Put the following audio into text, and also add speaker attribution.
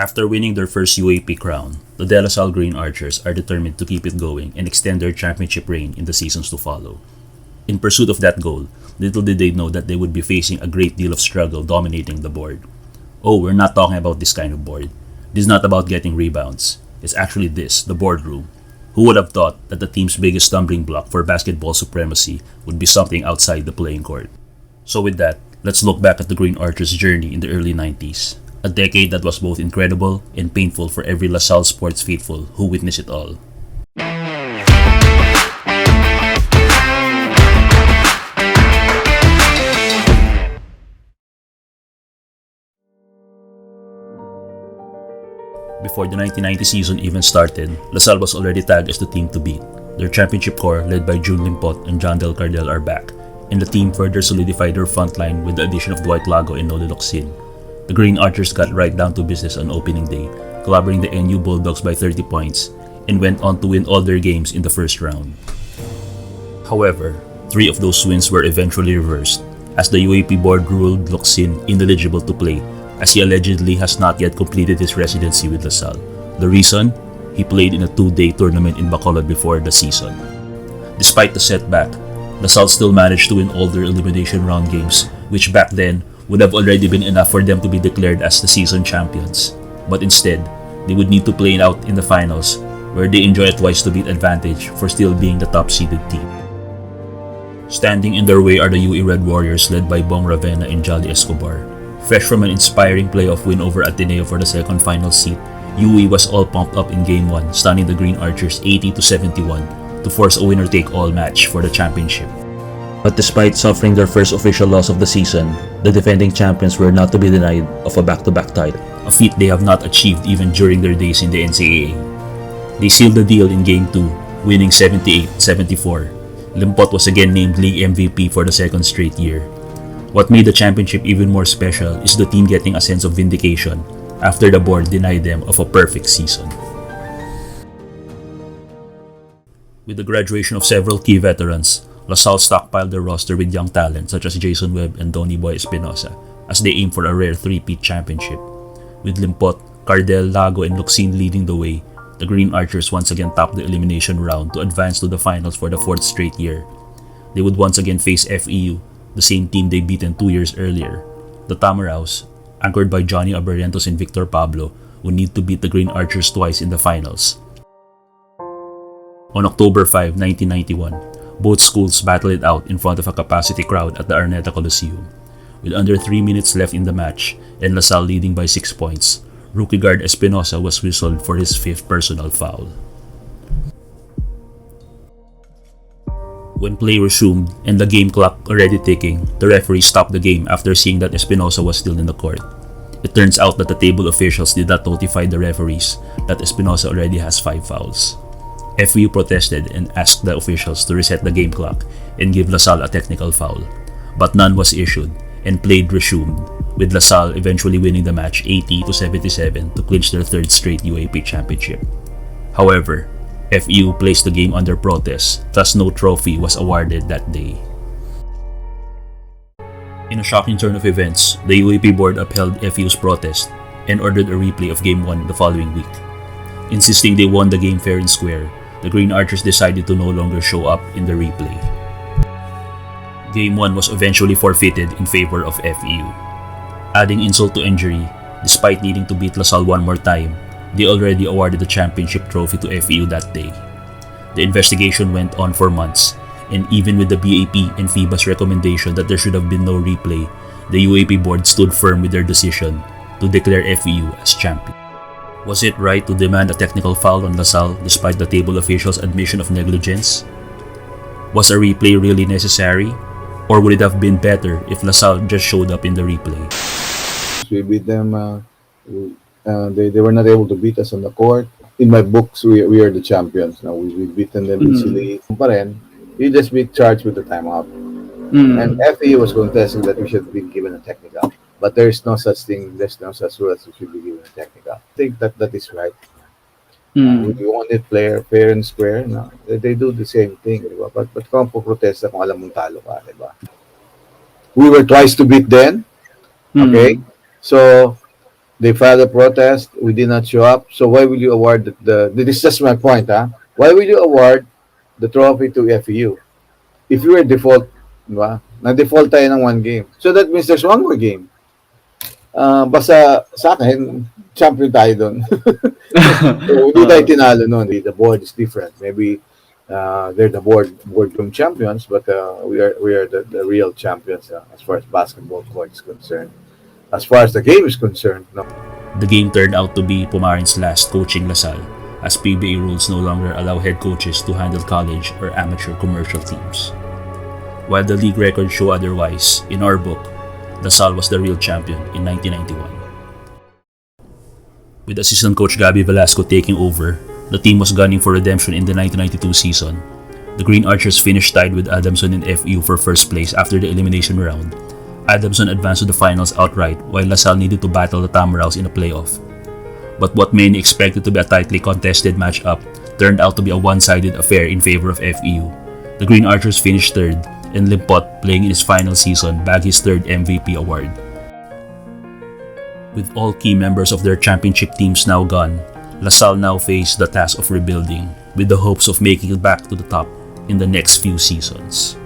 Speaker 1: After winning their first UAAP crown, the Salle Green Archers are determined to keep it going and extend their championship reign in the seasons to follow. In pursuit of that goal, little did they know that they would be facing a great deal of struggle dominating the board. Oh, we're not talking about this kind of board. This is not about getting rebounds. It's actually this, the boardroom. Who would have thought that the team's biggest stumbling block for basketball supremacy would be something outside the playing court? So with that, let's look back at the Green Archers' journey in the early 90s. A decade that was both incredible and painful for every LaSalle sports faithful who witnessed it all. Before the 1990 season even started, LaSalle was already tagged as the team to beat. Their championship core, led by June Limpot and John Del Cardel, are back, and the team further solidified their front line with the addition of Dwight Lago and Noli Locsin. The Green Archers got right down to business on opening day, clobbering the NU Bulldogs by 30 points, and went on to win all their games in the first round. However, 3 of those wins were eventually reversed, as the UAAP board ruled Locsin ineligible to play, as he allegedly has not yet completed his residency with LaSalle. The reason? He played in a 2-day tournament in Bacolod before the season. Despite the setback, LaSalle still managed to win all their elimination round games, which back then would have already been enough for them to be declared as the season champions. But instead, they would need to play it out in the finals, where they enjoy a twice-to-beat advantage for still being the top-seeded team. Standing in their way are the UE Red Warriors led by Bong Ravenna and Jolly Escobar. Fresh from an inspiring playoff win over Ateneo for the second final seat, UE was all pumped up in Game 1, stunning the Green Archers 80-71 to force a winner-take-all match for the championship. But despite suffering their first official loss of the season, the defending champions were not to be denied of a back-to-back title, a feat they have not achieved even during their days in the NCAA. They sealed the deal in Game 2, winning 78-74. Limpot was again named League MVP for the second straight year. What made the championship even more special is the team getting a sense of vindication after the board denied them of a perfect season. With the graduation of several key veterans, LaSalle stockpiled their roster with young talent such as Jason Webb and Donny Boy Espinosa as they aim for a rare three-peat championship. With Limpot, Cardel, Lago, and Locsin leading the way, the Green Archers once again topped the elimination round to advance to the finals for the 4th straight year. They would once again face FEU, the same team they beaten 2 years earlier. The Tamaraws, anchored by Johnny Abarrientos and Victor Pablo, would need to beat the Green Archers twice in the finals. On October 5, 1991, both schools battled it out in front of a capacity crowd at the Araneta Coliseum. With under 3 minutes left in the match and LaSalle leading by 6 points, rookie guard Espinosa was whistled for his 5th personal foul. When play resumed and the game clock already ticking, the referee stopped the game after seeing that Espinosa was still in the court. It turns out that the table officials did not notify the referees that Espinosa already has 5 fouls. FEU protested and asked the officials to reset the game clock and give LaSalle a technical foul, but none was issued and play resumed, with LaSalle eventually winning the match 80-77 to clinch their 3rd straight UAAP championship. However, FEU placed the game under protest, thus no trophy was awarded that day. In a shocking turn of events, the UAAP board upheld FEU's protest and ordered a replay of Game 1 the following week. Insisting they won the game fair and square, the Green Archers decided to no longer show up in the replay. Game 1 was eventually forfeited in favor of FEU. Adding insult to injury, despite needing to beat LaSalle one more time, they already awarded the championship trophy to FEU that day. The investigation went on for months, and even with the BAP and FIBA's recommendation that there should have been no replay, the UAAP board stood firm with their decision to declare FEU as champion. Was it right to demand a technical foul on LaSalle despite the table officials' admission of negligence? Was a replay really necessary? Or would it have been better if LaSalle just showed up in the replay?
Speaker 2: We beat them. They were not able to beat us on the court. In my books, we are the champions. Now we've beaten them easily. But you just be charged with the timeout. And FE was contesting that we should be given a technical. But there's no such thing. There's no such rule as we should be given a technical. I think that is right. We want it fair and square. No, they do the same thing. Diba? But kung protesta kung alam mong talo ka, diba? We were twice to beat then. Okay? So They filed a protest. We did not show up. So why will you award this is just my point, huh? Why will you award the trophy to FEU? If you were default, di ba? Na-default tayo ng one game. So that means there's one more game. Basta sa akin, champion tayo doon. So hindi tayo tinalo noon. The board is different. Maybe they're the boardroom champions, but we are the real champions as far as basketball court is concerned. As far as the game is concerned, no.
Speaker 1: The game turned out to be Pumarin's last coaching LaSalle, as PBA rules no longer allow head coaches to handle college or amateur commercial teams. While the league records show otherwise, in our book, LaSalle was the real champion in 1991. With assistant coach Gabby Velasco taking over, the team was gunning for redemption in the 1992 season. The Green Archers finished tied with Adamson and FEU for first place after the elimination round. Adamson advanced to the finals outright, while LaSalle needed to battle the Tamaraws in a playoff. But what many expected to be a tightly contested matchup turned out to be a one-sided affair in favor of FEU. The Green Archers finished third, and Limpot, playing in his final season, bagged his third MVP award. With all key members of their championship teams now gone, LaSalle now faced the task of rebuilding, with the hopes of making it back to the top in the next few seasons.